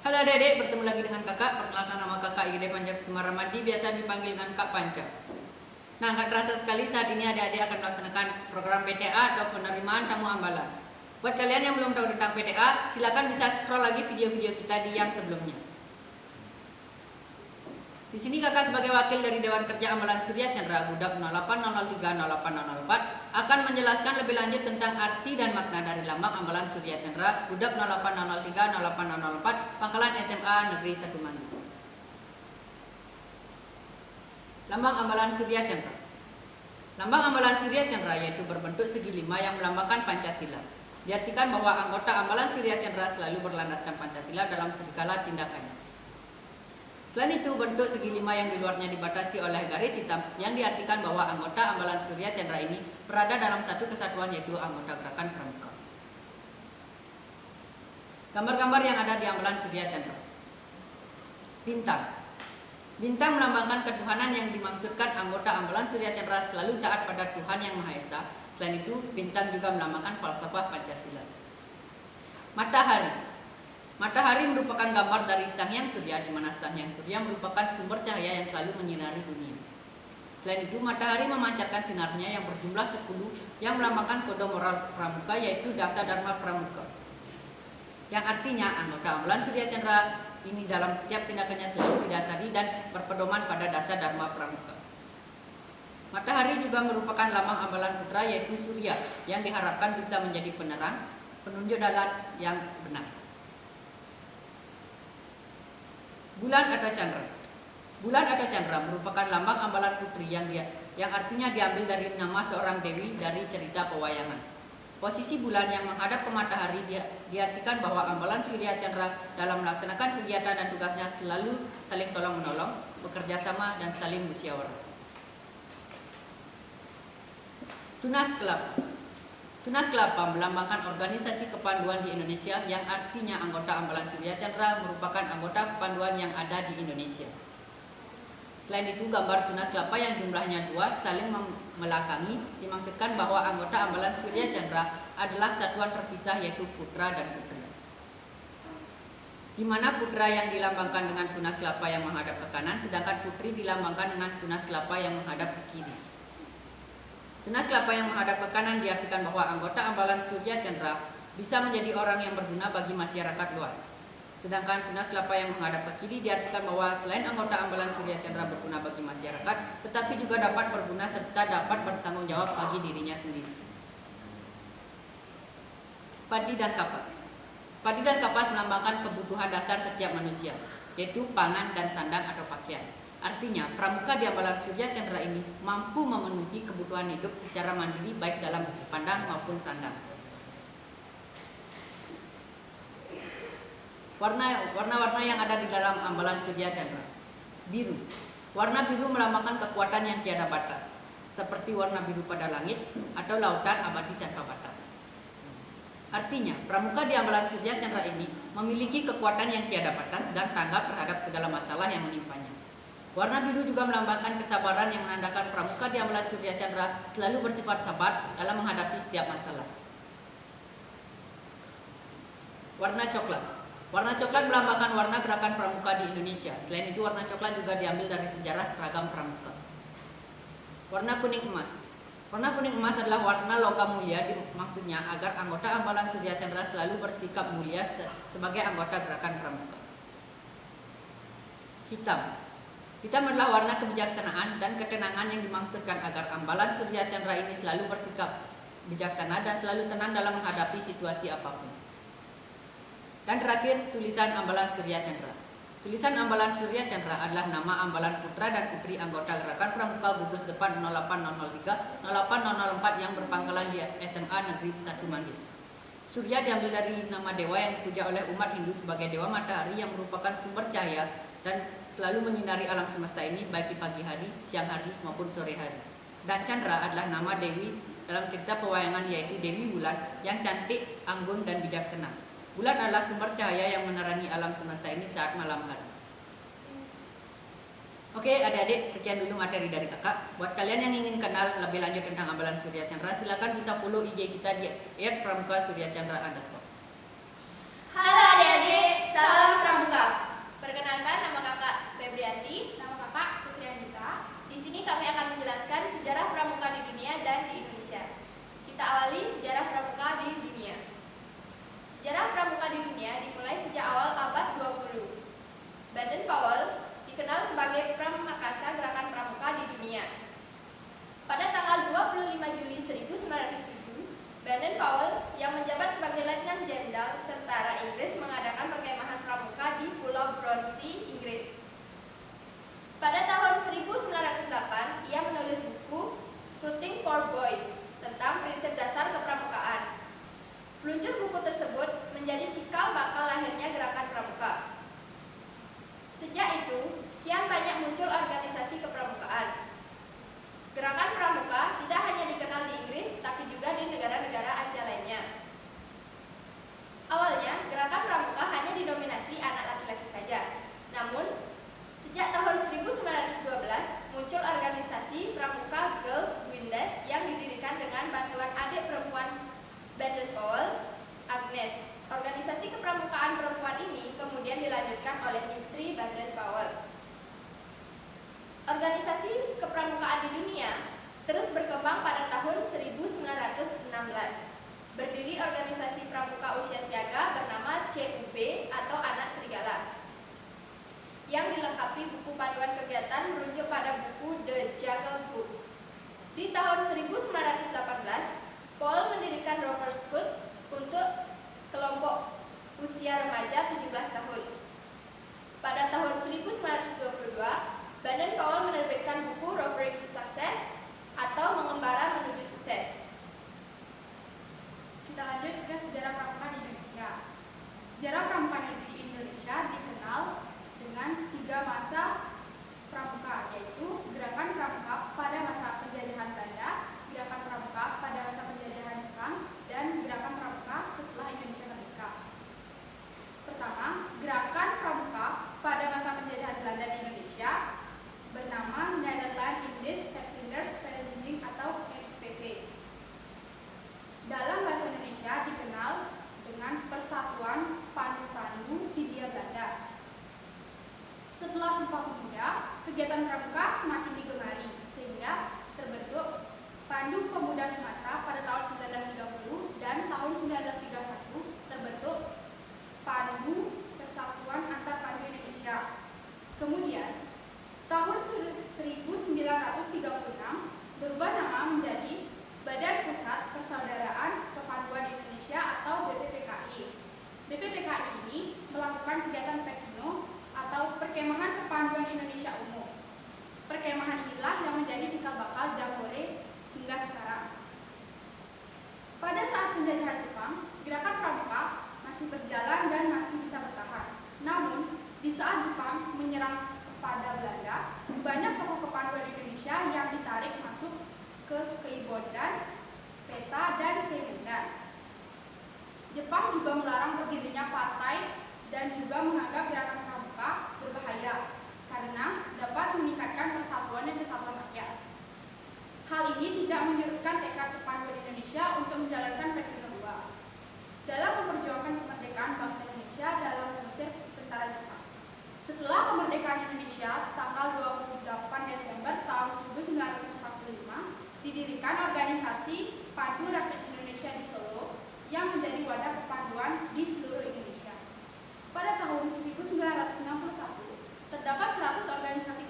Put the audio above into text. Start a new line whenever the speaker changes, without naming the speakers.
Halo adik-adik, bertemu lagi dengan kakak. Perkenalkan, nama kakak IGD Panca Kusuma Ramadi, biasa dipanggil dengan Kak Panca. Nah, nggak terasa sekali saat ini adik-adik akan melaksanakan program PTA atau penerimaan tamu ambalan. Buat kalian yang belum tahu tentang PTA, silakan bisa scroll lagi video-video kita di yang sebelumnya. Di sini kakak sebagai wakil dari Dewan Kerja Ambalan Surya Chandra Gudap 08030804 akan menjelaskan lebih lanjut tentang arti dan makna dari lambang Ambalan Surya Chandra Gudap 08030804 Pangkalan SMA Negeri 1 Manggis. Lambang Ambalan Surya Chandra. Lambang Ambalan Surya Chandra yaitu berbentuk segi 5 yang melambangkan Pancasila. Diartikan bahwa anggota Ambalan Surya Chandra selalu berlandaskan Pancasila dalam segala tindakannya. Selain itu, bentuk segi 5 yang di luarnya dibatasi oleh garis hitam yang diartikan bahwa anggota Ambalan Surya Chandra ini berada dalam satu kesatuan, yaitu anggota Gerakan Pramuka. Gambar-gambar yang ada di Ambalan Surya Chandra. Bintang. Bintang melambangkan ketuhanan yang dimaksudkan anggota Ambalan Surya Chandra selalu taat pada Tuhan Yang Maha Esa. Selain itu, bintang juga melambangkan falsafah Pancasila. Matahari. Matahari merupakan gambar dari Sang Hyang Surya, di mana Sang Hyang Surya merupakan sumber cahaya yang selalu menyinari dunia. Selain itu, matahari memancarkan sinarnya yang berjumlah 10 yang melambangkan kode moral Pramuka, yaitu Dasa Dharma Pramuka. Yang artinya anggota Ambalan Surya Chandra ini dalam setiap tindakannya selalu didasari dan berpedoman pada Dasa Dharma Pramuka. Matahari juga merupakan lambang Ambalan Putra, yaitu Surya, yang diharapkan bisa menjadi penerang, penunjuk jalan yang benar. Bulan atau Chandra. Bulan atau Chandra merupakan lambang Ambalan Putri yang artinya diambil dari nama seorang dewi dari cerita pewayangan. Posisi bulan yang menghadap ke matahari diartikan bahwa Ambalan Surya Chandra dalam melaksanakan kegiatan dan tugasnya selalu saling tolong-menolong, bekerja sama, dan saling musyawarah. Tunas Kelapa. Tunas Kelapa melambangkan organisasi kepanduan di Indonesia yang artinya anggota Ambalan Surya Chandra merupakan anggota kepanduan yang ada di Indonesia. Selain itu, gambar Tunas Kelapa yang jumlahnya 2 saling melakangi dimaksudkan bahwa anggota Ambalan Surya Chandra adalah satuan terpisah, yaitu putra dan putri. Di mana putra yang dilambangkan dengan Tunas Kelapa yang menghadap ke kanan, sedangkan putri dilambangkan dengan Tunas Kelapa yang menghadap ke kiri. Tunas Kelapa yang menghadap ke kanan diartikan bahwa anggota Ambalan Surya Chandra bisa menjadi orang yang berguna bagi masyarakat luas. Sedangkan Tunas Kelapa yang menghadap ke kiri diartikan bahwa selain anggota Ambalan Surya Chandra berguna bagi masyarakat, tetapi juga dapat berguna serta dapat bertanggung jawab bagi dirinya sendiri. Padi dan kapas. Padi dan kapas melambangkan kebutuhan dasar setiap manusia, yaitu pangan dan sandang atau pakaian. Artinya, pramuka di Ambalan Surya Chandra ini mampu memenuhi kebutuhan hidup secara mandiri baik dalam pandang maupun sandang. Warna-warna yang ada di dalam Ambalan Surya Chandra. Biru. Warna biru melambangkan kekuatan yang tiada batas, seperti warna biru pada langit atau lautan abadi tanpa batas. Artinya, pramuka di Ambalan Surya Chandra ini memiliki kekuatan yang tiada batas dan tanggap terhadap segala masalah yang menimpanya. Warna biru juga melambangkan kesabaran yang menandakan pramuka di Ambalan Surya Chandra selalu bersifat sabar dalam menghadapi setiap masalah. Warna coklat. Warna coklat melambangkan warna gerakan pramuka di Indonesia. Selain itu, warna coklat juga diambil dari sejarah seragam pramuka. Warna kuning emas. Warna kuning emas adalah warna logam mulia, maksudnya agar anggota Ambalan Surya Chandra selalu bersikap mulia sebagai anggota gerakan pramuka. Hitam. Hitam adalah warna kebijaksanaan dan ketenangan yang dimaksudkan agar Ambalan Surya Chandra ini selalu bersikap bijaksana dan selalu tenang dalam menghadapi situasi apapun. Dan terakhir, tulisan Ambalan Surya Chandra. Tulisan Ambalan Surya Chandra adalah nama Ambalan Putra dan Putri anggota Gerakan Pramuka gugus depan 08003 08004 yang berpangkalan di SMA Negeri 1 Manggis. Surya diambil dari nama dewa yang dipuja oleh umat Hindu sebagai dewa matahari yang merupakan sumber cahaya dan selalu menyinari alam semesta ini baik di pagi hari, siang hari, maupun sore hari. Dan Chandra adalah nama dewi dalam cerita pewayangan, yaitu Dewi Bulan yang cantik, anggun, dan bijaksana. Bulan adalah sumber cahaya yang menerangi alam semesta ini saat malam hari. Oke adik-adik, sekian dulu materi dari kakak. Buat kalian yang ingin kenal lebih lanjut tentang Ambalan Surya Chandra, silakan bisa follow IG kita di @pramuka surya chandra_.
Halo adik-adik, Salam Pramuka. Perkenalkan, nama kakak Febrianti, nama kakak Putri Andika. Di sini kami akan menjelaskan sejarah pramuka di dunia dan di Indonesia. Kita awali sejarah pramuka di dunia. Sejarah pramuka di dunia dimulai sejak awal abad 20. Baden-Powell dikenal sebagai pramakasa gerakan pramuka di dunia. Pada tanggal 25 Juli 1907, Baden-Powell yang menjabat sebagai Letnan Jenderal Tentara Inggris mengadakan perkemahan pramuka di Pulau Bronsey, Inggris. Pada tahun 1908, ia menulis buku Scouting for Boys tentang prinsip dasar kepramukaan. Peluncur buku tersebut menjadi cikal bakal lahirnya gerakan pramuka. Sejak itu, kian banyak muncul organisasi kepramukaan. Gerakan pramuka tidak hanya dikenal di Inggris, tapi juga di negara-negara Asia lainnya. Awalnya, gerakan pramuka hanya didominasi anak laki-laki saja. Namun, sejak tahun 1912, muncul organisasi pramuka Girls Guilds yang didirikan dengan bantuan adik perempuan Baden-Powell, Agnes. Organisasi kepramukaan perempuan ini kemudian dilanjutkan oleh istri Baden-Powell. Organisasi kepramukaan di dunia terus berkembang pada tahun 1916. Berdiri organisasi pramuka usia siaga bernama CUB atau Anak Serigala, yang dilengkapi buku panduan kegiatan merujuk pada buku The Jungle Book. Di tahun 1918, Paul mendirikan Rover Scout untuk kelompok usia remaja 17 tahun. Pada tahun 1922, Baden-Powell menerbitkan buku Rovering to Success atau Mengembara Menuju Sukses.
Kita lanjut ke sejarah pramuka di Indonesia. Sejarah pramuka di Indonesia dikenal dengan 3 masa pramuka, yaitu gerakan pramuka pada masa penjajahan Belanda, gerakan pramuka pada masa penjajahan Jepang, dan gerakan pramuka setelah Indonesia merdeka. Pertama, gerakan pramuka pada masa penjajahan Belanda di Indonesia bernama Nederland Indisch Uitlanders Vereniging atau NPV. Dalam bahasa Indonesia dikenal dengan Persatuan Pandu-Pandu Hindia Belanda. Setelah Sumpah Pemuda, kegiatan pramuka semakin digemari sehingga terbentuk Pandu Pemuda Sumatera pada tahun 1930 dan tahun 1931 terbentuk Pandu Persatuan Antar Pandu Indonesia. Kemudian tahun 1936 berubah nama menjadi Badan Pusat Persaudaraan Kepanduan Indonesia atau BPPKI. BPPKI ini melakukan kegiatan Pekino atau Perkemahan Kepanduan Indonesia Umum. Perkemahan inilah yang menjadi cikal bakal Jambore hingga sekarang. Pada saat penjajahan Jepang, gerakan pramuka masih berjalan dan masih bisa bertahan. Namun, di saat Jepang menyerang kepada Belanda, banyak tokoh kepanduan Indonesia yang ditarik masuk ke Keibondan, Peta, dan Seimundan. Jepang juga melarang berdirinya partai dan juga menganggap gerakan pramuka berbahaya karena dapat meningkatkan persatuan dan kesatuan rakyat. Hal ini tidak menyurutkan tekad kepanduan Indonesia untuk menjalankan Pekino II dalam memperjuangkan kemerdekaan bangsa Indonesia dalam mengusir tentara Jepang. Setelah kemerdekaan Indonesia tanggal 28 Desember tahun 1945, didirikan organisasi Pandu Rakyat Indonesia di Solo yang menjadi wadah kepanduan di seluruh Indonesia. Pada tahun 1961, terdapat 100 organisasi